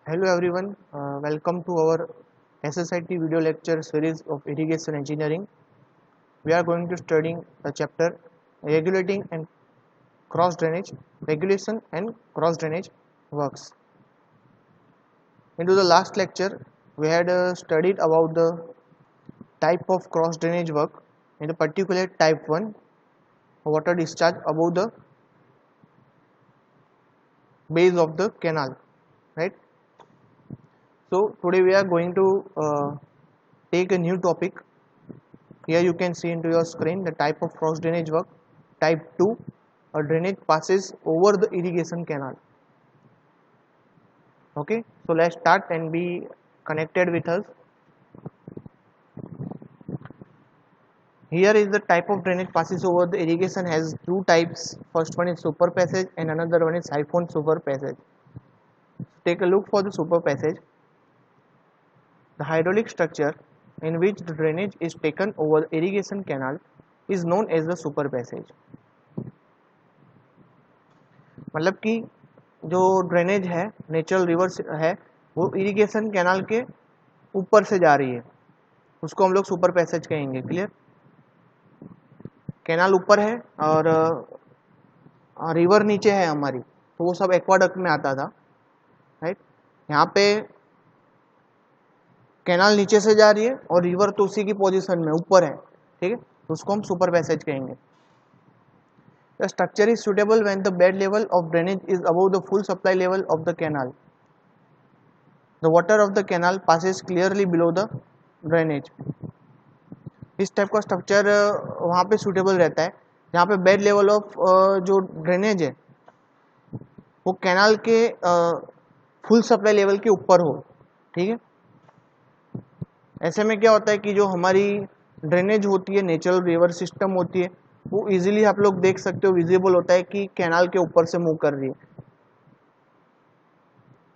Hello everyone, welcome to our SSIT video lecture series of irrigation engineering. We are going to studying the chapter regulating and cross drainage, regulation and cross drainage works. Into the last lecture, we had studied about the type of cross drainage work, in the particular type 1, water discharge above the base of the canal, right? So today we are going to take a new topic. Here you can see into your screen the type of cross drainage work. Type 2, a drainage passes over the irrigation canal. Okay, so let's start and be connected with us. Here is the type of drainage passes over the irrigation has two types. First one is super passage and another one is siphon super passage. Take a look for the super passage. The hydraulic structure in which the drainage is taken over the irrigation canal is known as the super passage. मतलब कि जो drainage है natural river है वो irrigation canal के ऊपर से जा रही है, उसको हम लोग सुपर पैसेज कहेंगे. क्लियर? कैनाल ऊपर है और रिवर नीचे है हमारी, तो वो सब एक्वाडक्ट में आता था, राइट. यहाँ पे कैनाल नीचे से जा रही है और रिवर तो उसी की पोजीशन में ऊपर है, ठीक है, तो उसको हम सुपर पैसेज कहेंगे. The structure is suitable when the bed level of drainage is above the full supply level of the canal. The water of the canal passes clearly below the drainage. इस type का structure वहाँ पे suitable रहता है जहाँ पे bed level of जो drainage है वो कैनाल के फुल सप्लाई लेवल के ऊपर हो, ठीक है. ऐसे में क्या होता है कि जो हमारी ड्रेनेज होती है, नेचुरल रिवर सिस्टम होती है, वो इजीली आप लोग देख सकते हो, विजिबल होता है कि कैनाल के ऊपर से मूव कर रही है.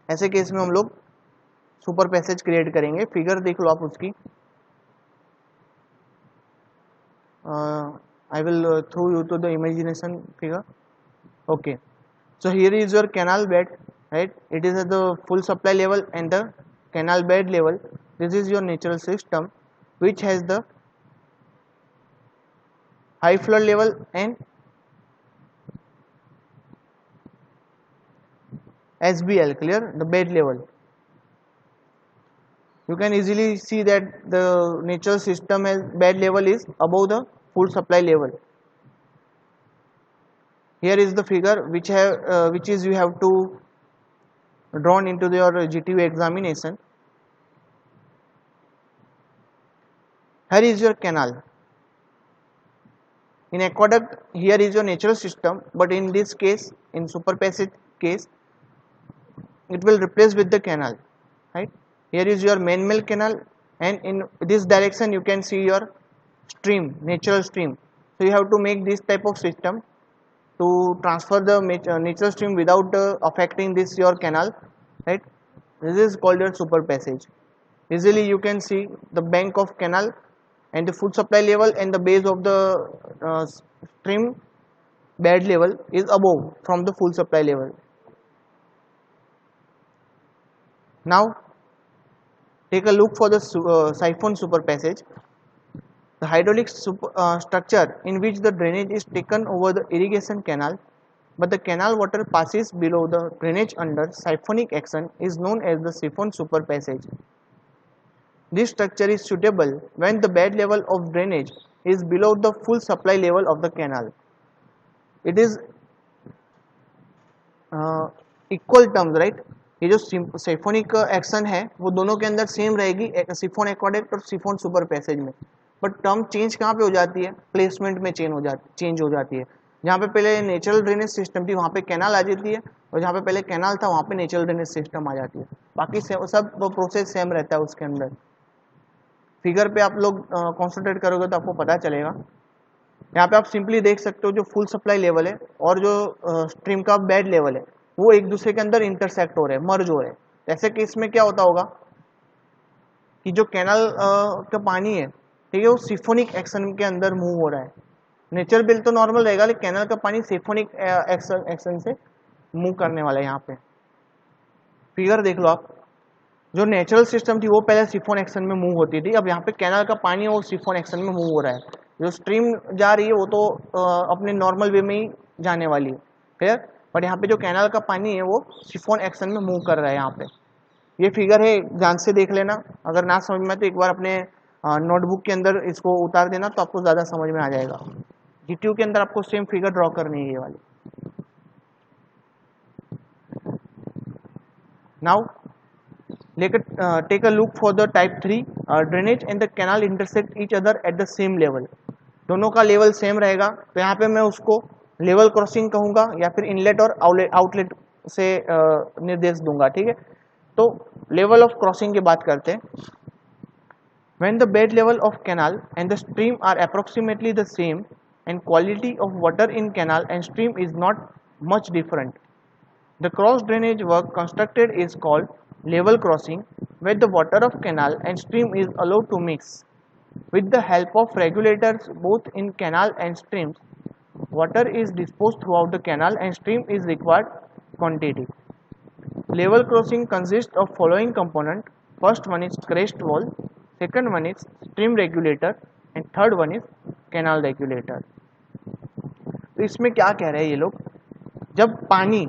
ऐसे केस में हम लोग सुपर पैसेज क्रिएट करेंगे. फिगर देख लो आप उसकी. I will throw you to the imagination figure. Okay, so here is your canal bed, right? It is at the full supply level and the canal bed level. This is your natural system which has the high flood level and SBL, clear, the bed level. You can easily see that the natural system has bed level is above the full supply level. Here is the figure which is you have to drawn into your GTU examination. Here is your canal. In aqueduct, here is your natural system, but in this case, in super passage case, it will replace with the canal, right? Here is your main mill canal, and in this direction you can see your stream, natural stream. So you have to make this type of system to transfer the natural stream without affecting this your canal, right? This is called your super passage. Easily you can see the bank of canal and the full supply level and the base of the stream bed level is above from the full supply level. Now take a look for the siphon super passage. The hydraulic structure in which the drainage is taken over the irrigation canal, but the canal water passes below the drainage under siphonic action is known as the siphon super passage. This structure is suitable when the bed level of drainage is below the full supply level of the canal. It is equal terms, right? ये जो सिफोनिक action है वो दोनों के अंदर same रहेगी, chiffon एक्वाडेक्ट और chiffon super passage में, बट टर्म चेंज कहाँ पे हो जाती है? प्लेसमेंट में चेंज हो जाती है. जहाँ पे पहले नेचुरल ड्रेनेज सिस्टम थी वहाँ पे कैनाल आ जाती है, और जहाँ पे पहले कैनाल था वहाँ पे नेचुरल ड्रेनेज सिस्टम आ जाती है. बाकी सब प्रोसेस सेम रहता है उसके अंदर. फिगर पे आप लोग कॉन्सेंट्रेट करोगे तो आपको पता चलेगा. यहाँ पे आप सिंपली देख सकते हो जो फुल सप्लाई लेवल है और जो स्ट्रीम का बेड लेवल है वो एक दूसरे के अंदर इंटरसेक्ट हो रहे हैं, मर्ज हो रहे हैं. ऐसे केस में क्या होता होगा कि जो कैनाल का पानी है, ठीक है, वो सिफोनिक एक्शन के अंदर मूव हो रहा है. नेचर बिल तो नॉर्मल रहेगा, लेकिन कैनाल का पानी सिफोनिक एक्शन से मूव करने वाला है. यहाँ पे फिगर देख लो आप. जो नेचुरल सिस्टम थी वो पहले सिफोन एक्शन में मूव होती थी, अब यहाँ पे कैनाल का पानी वो सिफोन एक्शन में मूव हो रहा है। जो स्ट्रीम जा रही है वो तो अपने नॉर्मल वे में ही जाने वाली है, क्लियर। बट यहाँ पे जो कैनाल का पानी है वो सिफोन एक्शन में मूव कर रहा है। यहाँ पे ये फिगर है, ध्यान से देख लेना, अगर ना समझ में तो एक बार अपने नोटबुक के अंदर इसको उतार देना तो आपको ज़्यादा समझ में आ जाएगा। जीटीयू के अंदर आपको सेम फिगर ड्रॉ करनी है ये वाली। Now take a look for the type 3 drainage and the canal intersect each other at the same level। दोनों का लेवल सेम रहेगा, तो यहाँ पे मैं उसको लेवल क्रॉसिंग कहूँगा या फिर इनलेट और आउटलेट से निर्देश दूंगा, ठीक है। तो लेवल ऑफ क्रॉसिंग की बात करते हैं। When the bed level of canal and the stream are approximately the same and quality of water in canal and stream is not much different, the cross drainage work constructed is called level crossing, where the water of canal and stream is allowed to mix. With the help of regulators both in canal and streams, water is disposed throughout the canal and stream is required quantity. Level crossing consists of following component. First one is crest wall, second one is stream regulator and third one is canal regulator। तो इसमें क्या कह रहे हैं ये लोग, जब पानी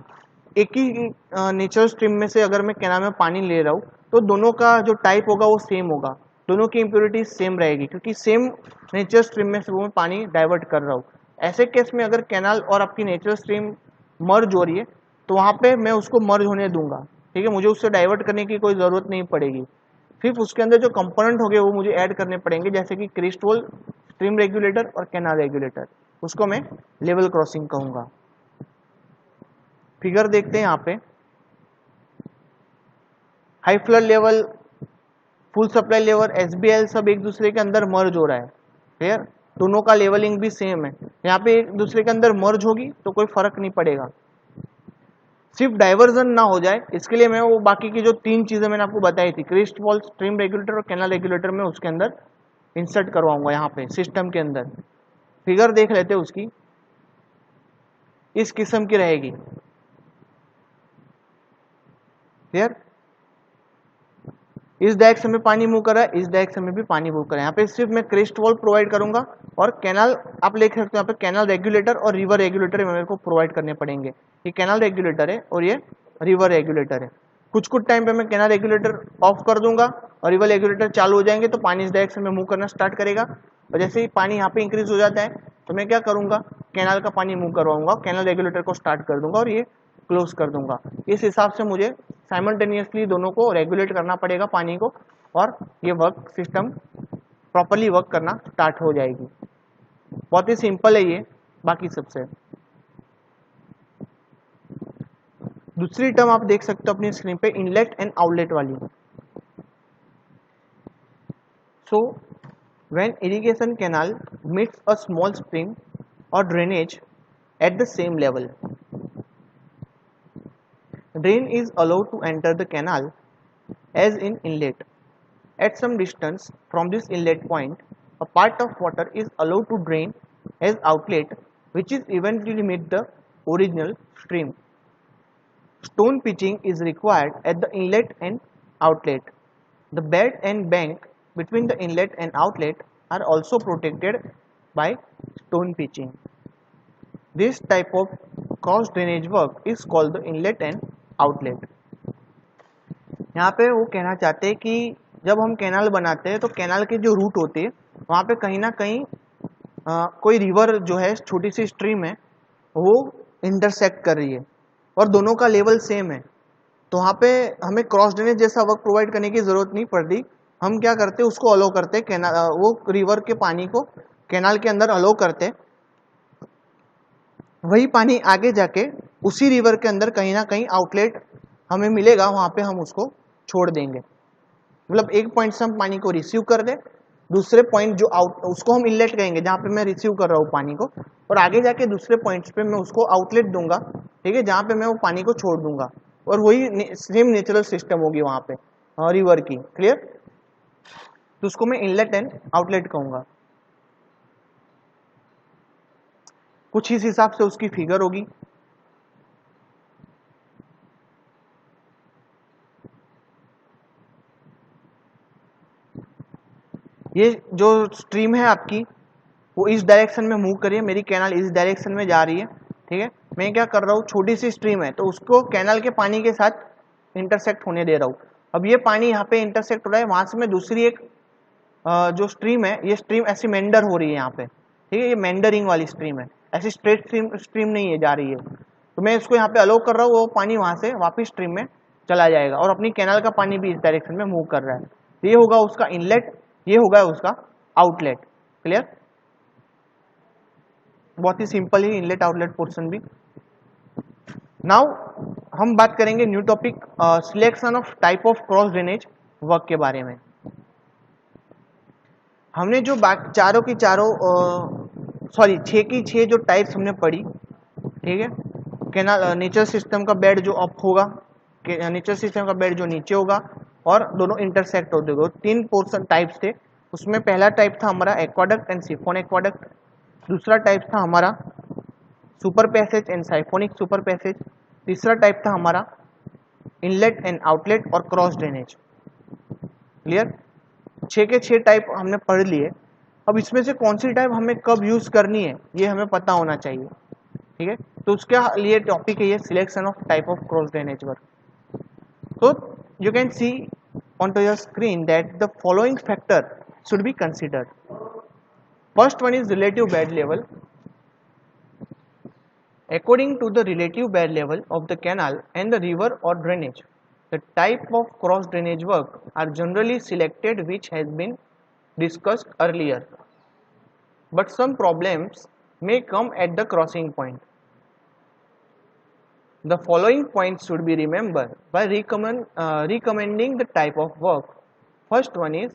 एक ही नेचुरल स्ट्रीम में से अगर मैं कैनाल में पानी ले रहा हूँ तो दोनों का जो टाइप होगा वो सेम होगा, दोनों की इम्प्योरिटी सेम रहेगी, क्योंकि सेम नेचुरल स्ट्रीम में से वो मैं पानी डाइवर्ट कर रहा हूँ। ऐसे केस में अगर कैनाल और आपकी नेचुरल स्ट्रीम मर्ज हो रही है तो वहाँ पे मैं उसको मर्ज होने दूंगा, ठीक है, मुझे उससे डाइवर्ट करने की कोई ज़रूरत नहीं पड़ेगी। सिर्फ उसके अंदर जो कंपोनेंट हो गए वो मुझे ऐड करने पड़ेंगे, जैसे कि क्रेस्ट वॉल, स्ट्रीम रेगुलेटर और कैनाल रेगुलेटर, उसको मैं लेवल क्रॉसिंग कहूँगा। फिगर देखते हैं यहाँ पे, high flood level, full supply level, SBL सब एक दूसरे के अंदर मर्ज हो रहा है, क्लियर। दोनों का लेवलिंग भी सेम है, यहाँ पे एक दूसरे के अंदर मर्ज होगी तो कोई फर्क नहीं पड़ेगा। सिर्फ डाइवर्जन ना हो जाए इसके लिए मैं वो बाकी की जो तीन चीजें मैंने आपको बताई थी, क्रेस्ट वॉल, स्ट्रीम रेगुलेटर और कैनाल रेगुलेटर, में उसके अंदर इंसर्ट करवाऊंगा यहाँ पे सिस्टम के अंदर। फिगर देख लेते हैं उसकी, इस किस्म की रहेगी, क्लियर। इस डायरेक्शन में पानी मूव कर रहा है, इस डायरेक्शन में भी पानी मूव कर रहा है। यहाँ पे सिर्फ मैं क्रेस्ट वॉल प्रोवाइड करूंगा और कैनाल आप लिख सकते हो यहाँ पे कैनाल रेगुलेटर और रिवर रेगुलेटर मेरे को प्रोवाइड करने पड़ेंगे। ये कैनाल रेगुलेटर है और ये रिवर रेगुलेटर है। कुछ टाइम पे मैं कैनाल रेगुलेटर ऑफ कर दूंगा और रिवर रेगुलेटर चालू हो जाएंगे तो पानी इस डायरेक्शन में मूव करना स्टार्ट करेगा। और जैसे ही पानी यहाँ पे इंक्रीज हो जाता है तो मैं क्या करूंगा, कैनाल का पानी मूव करवाऊंगा, कैनाल रेगुलेटर को स्टार्ट कर दूंगा और ये क्लोज कर दूंगा। इस हिसाब से मुझे साइमल्टेनियसली दोनों को रेगुलेट करना पड़ेगा पानी को, और ये वर्क सिस्टम प्रॉपर्ली वर्क करना स्टार्ट हो जाएगी। बहुत ही सिंपल है ये बाकी सबसे। दूसरी टर्म आप देख सकते हो अपनी स्क्रीन पे, इनलेट एंड आउटलेट वाली। So when irrigation canal meets a small stream और drainage at the same level, drain is allowed to enter the canal as in inlet. At some distance from this inlet point, a part of water is allowed to drain as outlet, which is eventually meet the original stream. Stone pitching is required at the inlet and outlet. The bed and bank between the inlet and outlet are also protected by stone pitching. This type of cross drainage work is called the inlet and outlet. यहाँ पे वो कहना चाहते हैं कि जब हम canal बनाते हैं तो कैनाल की जो रूट होती है वहाँ पे कहीं ना कहीं कोई रिवर जो है, छोटी सी स्ट्रीम है, वो इंटरसेक्ट कर रही है और दोनों का लेवल सेम है, तो वहाँ पे हमें क्रॉस ड्रेनेज जैसा वर्क प्रोवाइड करने की ज़रूरत नहीं पड़ती। हम क्या करते हैं, उसको अलो करते हैं, कैनाल वो रिवर के पानी को कैनाल के अंदर अलो करते हैं, वही पानी आगे जाके उसी रिवर के अंदर कहीं ना कहीं आउटलेट हमें मिलेगा, वहां पे हम उसको छोड़ देंगे। मतलब एक पॉइंट से हम पानी को रिसीव कर दे, दूसरे पॉइंट जो आउट उसको हम इनलेट कहेंगे जहाँ पे मैं रिसीव कर रहा हूँ पानी को, और आगे जाके दूसरे पॉइंट्स पे मैं उसको आउटलेट दूंगा, ठीक है, जहाँ पे मैं वो पानी को छोड़ दूंगा, और वही सेम नेचुरल सिस्टम होगी वहाँ पे रिवर की, क्लियर। तो उसको मैं इनलेट एंड आउटलेट कहूँगा। कुछ इस हिसाब से उसकी फिगर होगी। ये जो स्ट्रीम है आपकी वो इस डायरेक्शन में मूव करिए, मेरी कैनाल इस डायरेक्शन में जा रही है, ठीक है। मैं क्या कर रहा हूँ, छोटी सी स्ट्रीम है तो उसको कैनाल के पानी के साथ इंटरसेक्ट होने दे रहा हूँ। अब ये पानी यहाँ पे इंटरसेक्ट हो रहा है, वहां से मैं दूसरी एक जो स्ट्रीम है, ये स्ट्रीम ऐसी मेंडर हो रही है यहाँ पे, ठीक है, ये मेंडरिंग वाली स्ट्रीम है, ऐसी स्ट्रेट स्ट्रीम नहीं है जा रही है। तो मैं इसको यहाँ पे अलाउ कर रहा हूँ, वो पानी वहां से वापिस स्ट्रीम में चला जाएगा और अपनी कैनाल का पानी भी इस डायरेक्शन में मूव कर रहा है। तो ये होगा उसका इनलेट, ये होगा उसका आउटलेट। क्लियर? बहुत ही सिंपल ही इनलेट आउटलेट पोर्शन भी। नाउ हम बात करेंगे new topic, selection of type of cross drainage work के बारे में। हमने जो चारों की चारों सॉरी 6 की 6 जो टाइप्स हमने पढ़ी, ठीक है। कैनाल नेचर सिस्टम का बेड जो अप होगा, नेचर सिस्टम का बेड जो नीचे होगा, और दोनों इंटरसेक्ट होते हुए 3 पोर्शन टाइप्स थे। उसमें पहला टाइप था हमारा एक्वाडक्ट एंड सिफोन एक्वाडक्ट, दूसरा टाइप था हमारा super passage and siphonic super passage, तीसरा टाइप था हमारा इनलेट एंड आउटलेट और क्रॉस ड्रेनेज। क्लियर? 6 के 6 टाइप हमने पढ़ लिए। अब इसमें से कौन सी टाइप हमें कब यूज करनी है ये हमें पता होना चाहिए, ठीक है। तो उसके लिए टॉपिक है ये selection of type of cross drainage work. तो you can see onto your screen that the following factor should be considered. First one is relative bed level. According to the relative bed level of the canal and the river or drainage, the type of cross drainage work are generally selected which has been discussed earlier. But some problems may come at the crossing point. The following points should be remembered by recommending the type of work. First one is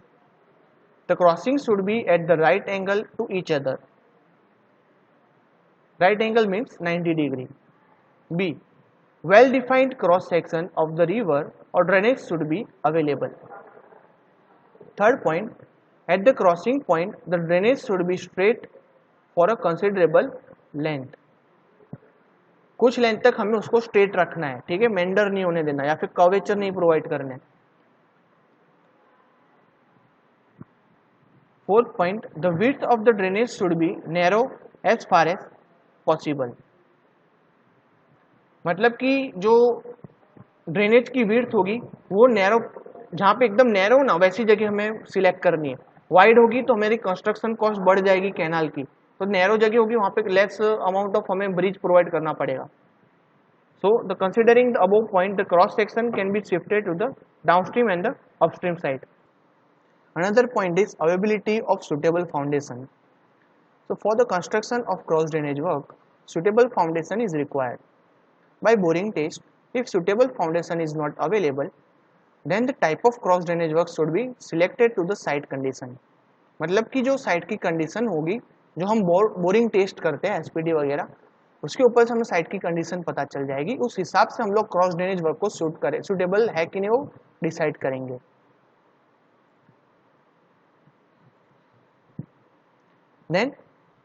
the crossing should be at the right angle to each other. Right angle means 90 degree. B. Well defined cross section of the river or drainage should be available. Third point, at the crossing point the drainage should be straight for a considerable length. कुछ length तक हमें उसको straight रखना है, ठीक है, मेंडर नहीं होने देना या फिर कर्वेचर नहीं प्रोवाइड करने। Fourth point, the width of the drainage should be narrow as far as possible. मतलब कि जो ड्रेनेज की विड्थ होगी वो नैरो, जहाँ पे एकदम नैरो ना वैसी जगह हमें सिलेक्ट करनी है। वाइड होगी तो हमारी कंस्ट्रक्शन कॉस्ट बढ़ जाएगी कैनाल की, तो नैरो जगह होगी वहाँ पे लेस अमाउंट ऑफ हमें ब्रिज प्रोवाइड करना पड़ेगा। So the considering the above point the cross section can be shifted to the downstream end the upstream side. Another point is availability of suitable foundation. So for the construction of cross drainage work suitable foundation is required. By boring test, if suitable foundation is not available, then the type of cross drainage work should be selected to the site condition. मतलब कि जो site की condition होगी, जो हम boring test करते हैं SPD वगैरह, उसके ऊपर से हमें साइट की कंडीशन पता चल जाएगी, उस हिसाब से हम लोग क्रॉस ड्रेनेज वर्क को सूट करें, सुटेबल है कि नहीं वो डिसाइड करेंगे। Then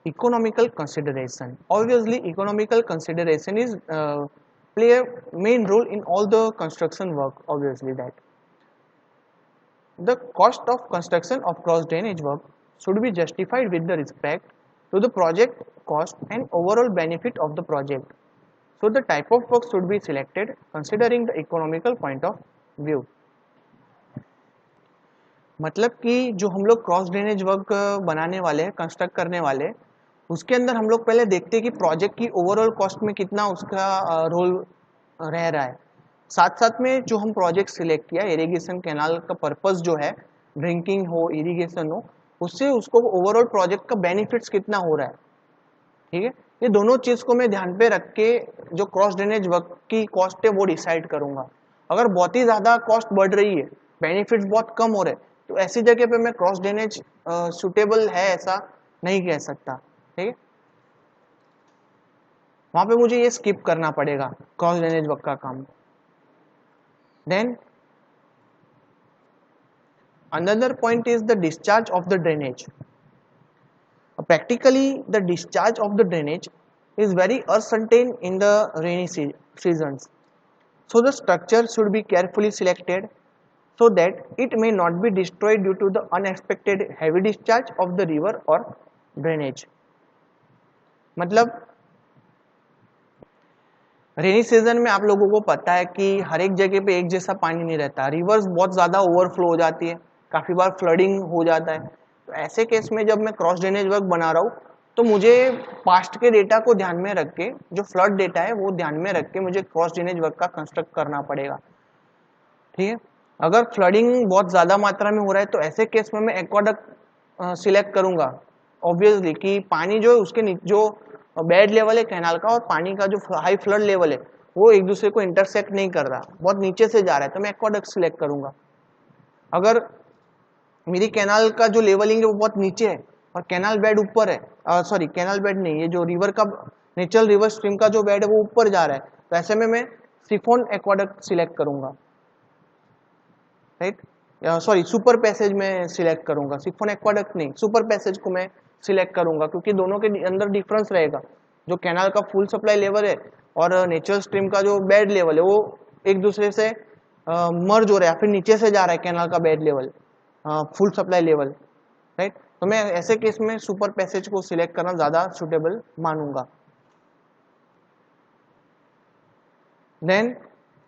economical consideration. Obviously economical consideration is play a main role in all the construction work. Obviously that the cost of construction of cross drainage work should be justified with the respect to the project cost and overall benefit of the project. So the type of work should be selected considering the economical point of view. मतलब कि जो हम लोग cross drainage work बनाने वाले हैं, construct करने वाले, उसके अंदर हम लोग पहले देखते हैं कि प्रोजेक्ट की ओवरऑल कॉस्ट में कितना उसका रोल रह रहा है। साथ साथ में जो हम प्रोजेक्ट सिलेक्ट किया, इरिगेशन कैनाल का पर्पस जो है, ड्रिंकिंग हो, इरिगेशन हो, उससे उसको ओवरऑल प्रोजेक्ट का बेनिफिट्स कितना हो रहा है, ठीक है। ये दोनों चीज़ को मैं ध्यान पे रख के जो क्रॉस ड्रेनेज वर्क की कॉस्ट है वो डिसाइड करूंगा। अगर बहुत ही ज़्यादा कॉस्ट बढ़ रही है, बेनिफिट्स बहुत कम हो रहे हैं, तो ऐसी जगह पे मैं क्रॉस ड्रेनेज सुटेबल है ऐसा नहीं कह सकता, ठीक है। वहां पे मुझे ये स्किप करना पड़ेगा क्रॉस ड्रेनेज वर्क का काम। Then another point is the discharge of the drainage. Practically the discharge of the drainage is very uncertain in the rainy seasons, so the structure should be carefully selected so that it may not be destroyed due to the unexpected heavy discharge of the river or drainage। मतलब rainy season में आप लोगों को पता है कि हर एक जगह पे एक जैसा पानी नहीं रहता, रिवर्स बहुत ज़्यादा ओवरफ्लो हो जाती है, काफ़ी बार फ्लडिंग हो जाता है। तो ऐसे केस में जब मैं क्रॉस ड्रेनेज वर्क बना रहा हूँ तो मुझे पास्ट के डेटा को ध्यान में रख के, जो फ्लड डेटा है वो ध्यान में रख के मुझे क्रॉस ड्रेनेज वर्क का कंस्ट्रक्ट करना पड़ेगा। ठीक है, अगर फ्लडिंग बहुत ज़्यादा मात्रा में हो रहा है तो ऐसे केस में मैं एक्वाडक्ट सिलेक्ट करूँगा ऑब्वियसली, कि पानी जो है उसके जो बेड लेवल है कैनाल का और पानी का जो हाई फ्लड लेवल है वो एक दूसरे को इंटरसेक्ट नहीं कर रहा, बहुत नीचे से जा रहा है, तो मैं एक्वाडक्ट सिलेक्ट करूँगा। अगर मेरी कैनाल का जो लेवलिंग है वो बहुत नीचे है और कैनाल बेड ऊपर है, सॉरी कैनाल बेड नहीं, ये जो रिवर का नेचुरल रिवर स्ट्रीम का जो बेड है वो ऊपर जा रहा है, तो ऐसे में मैं सिफोन एक्वाडक्ट सिलेक्ट करूँगा, राइट, सॉरी सुपर पैसेज में सिलेक्ट करूँगा, सिफोन एक्वाडक्ट नहीं, सुपर पैसेज को मैं सिलेक्ट करूँगा, क्योंकि दोनों के अंदर डिफरेंस रहेगा। जो कैनाल का फुल सप्लाई लेवल है और नेचुरल स्ट्रीम का जो बेड लेवल है वो एक दूसरे से मर्ज हो रहा है, फिर नीचे से जा रहा है कैनाल का bed level, full supply level, right. तो मैं ऐसे केस में सुपर पैसेज को सिलेक्ट करना ज़्यादा सुटेबल मानूंगा। देन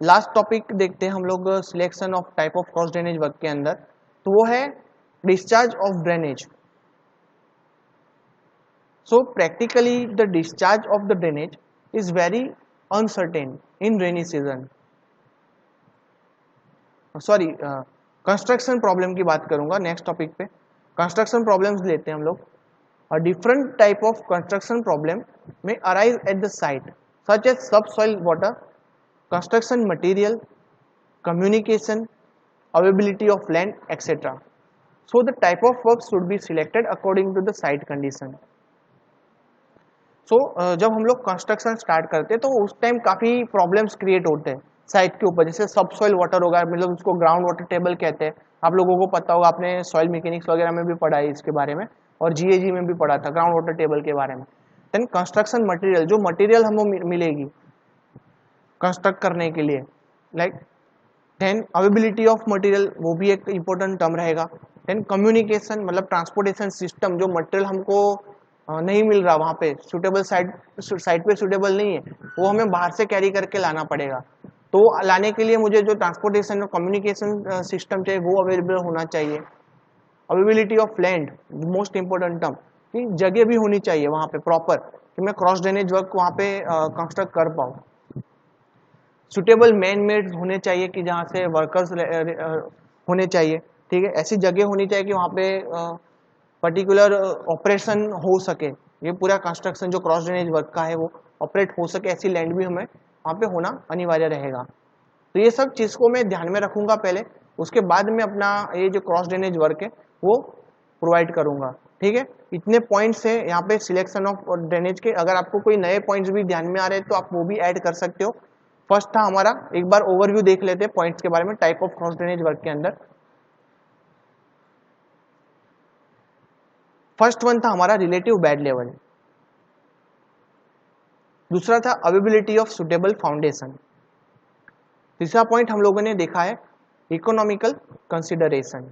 लास्ट टॉपिक देखते हैं हम लोग selection of type of cross drainage work के अंदर, तो वो है discharge of drainage. So practically the discharge of the drainage is very uncertain in rainy season। Sorry construction problem की बात करूंगा नेक्स्ट टॉपिक पे। कंस्ट्रक्शन प्रॉब्लम्स लेते हैं हम लोग। A different type of construction problem may arise at the site such as subsoil water, construction material, communication, availability of land, etc. So the type of work should be selected according to the site condition। जब हम लोग construction start करते हैं तो उस time काफ़ी problems create होते हैं साइट के ऊपर, जैसे सब सॉइल वाटर होगा, मतलब उसको ग्राउंड वाटर टेबल कहते हैं। आप लोगों को पता होगा, आपने सॉइल मैकेनिक्स वगैरह में भी पढ़ा है इसके बारे में, और जीएजी में भी पढ़ा था ग्राउंड वाटर टेबल के बारे में। देन कंस्ट्रक्शन मटेरियल, जो मटेरियल हमें मिलेगी कंस्ट्रक्ट करने के लिए, like then availability of material, वो भी एक इम्पोर्टेंट टर्म रहेगा। देन कम्युनिकेशन, मतलब ट्रांसपोर्टेशन सिस्टम, जो मटेरियल हमको नहीं मिल रहा वहाँ पे, सुटेबल साइट पे सुटेबल नहीं है, वो हमें बाहर से कैरी करके लाना पड़ेगा। तो लाने के लिए मुझे जो ट्रांसपोर्टेशन और कम्युनिकेशन सिस्टम चाहिए वो अवेलेबल होना चाहिए। Availability of land, most important term, कि जगह भी होनी चाहिए वहाँ पे प्रॉपर, कि मैं क्रॉस ड्रेनेज वर्क वहाँ पे कंस्ट्रक्ट कर पाऊँ। सुटेबल मैन मेड होने चाहिए, कि जहाँ से वर्कर्स होने चाहिए, ठीक है, ऐसी जगह होनी चाहिए कि वहाँ पे पर्टिकुलर ऑपरेशन हो सके, ये पूरा कंस्ट्रक्शन जो क्रॉस ड्रेनेज वर्क का है वो ऑपरेट हो सके, ऐसी लैंड भी हमें वहाँ पे होना अनिवार्य रहेगा। तो ये सब चीज़ को मैं ध्यान में रखूँगा पहले, उसके बाद में अपना ये जो क्रॉस ड्रेनेज वर्क है वो प्रोवाइड करूँगा। ठीक है, इतने पॉइंट्स हैं यहाँ पे सिलेक्शन ऑफ ड्रेनेज के। अगर आपको कोई नए पॉइंट्स भी ध्यान में आ रहे हैं तो आप वो भी ऐड कर सकते हो। फर्स्ट था हमारा, एक बार ओवरव्यू देख लेते हैं पॉइंट्स के बारे में type of cross drainage work के अंदर। फर्स्ट वन था हमारा रिलेटिव बेड लेवल, दूसरा था अवेबिलिटी ऑफ सुटेबल फाउंडेशन, तीसरा पॉइंट हम लोगों ने देखा है इकोनॉमिकल कंसिडरेशन,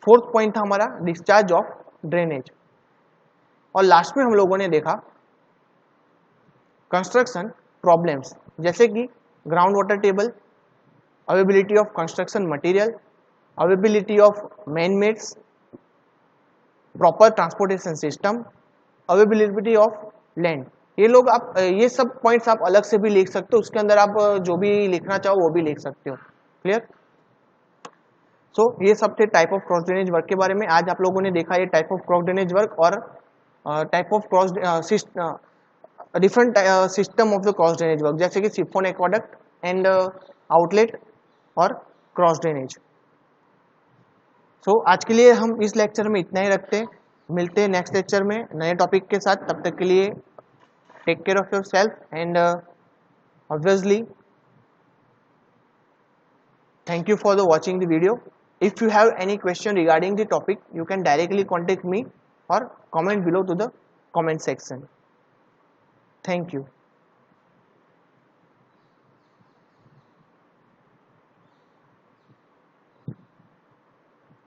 फोर्थ पॉइंट था हमारा डिस्चार्ज ऑफ ड्रेनेज, और लास्ट में हम लोगों ने देखा कंस्ट्रक्शन प्रॉब्लम्स, जैसे कि ground water table, availability of construction material, availability of man mades, proper transportation system, availability of land. ये लोग आप ये सब पॉइंट्स आप अलग से भी लिख सकते हो, उसके अंदर आप जो भी लिखना चाहो वो भी लिख सकते हो। क्लियर? सो ये सब थे type of cross drainage work के बारे में। आज आप लोगों ने देखा ये type of cross drainage work और type of cross different system of the cross drainage work, जैसे कि सिफोन एक्वाडक्ट एंड आउटलेट और क्रॉस ड्रेनेज। सो आज के लिए हम इस लेक्चर में इतना ही रखते हैं, मिलते हैं नेक्स्ट लेक्चर में नए टॉपिक के साथ। तब तक के लिए take care of yourself and obviously thank you for the watching the video. If you have any question regarding the topic, you can directly contact me or comment below to the comment section. Thank you.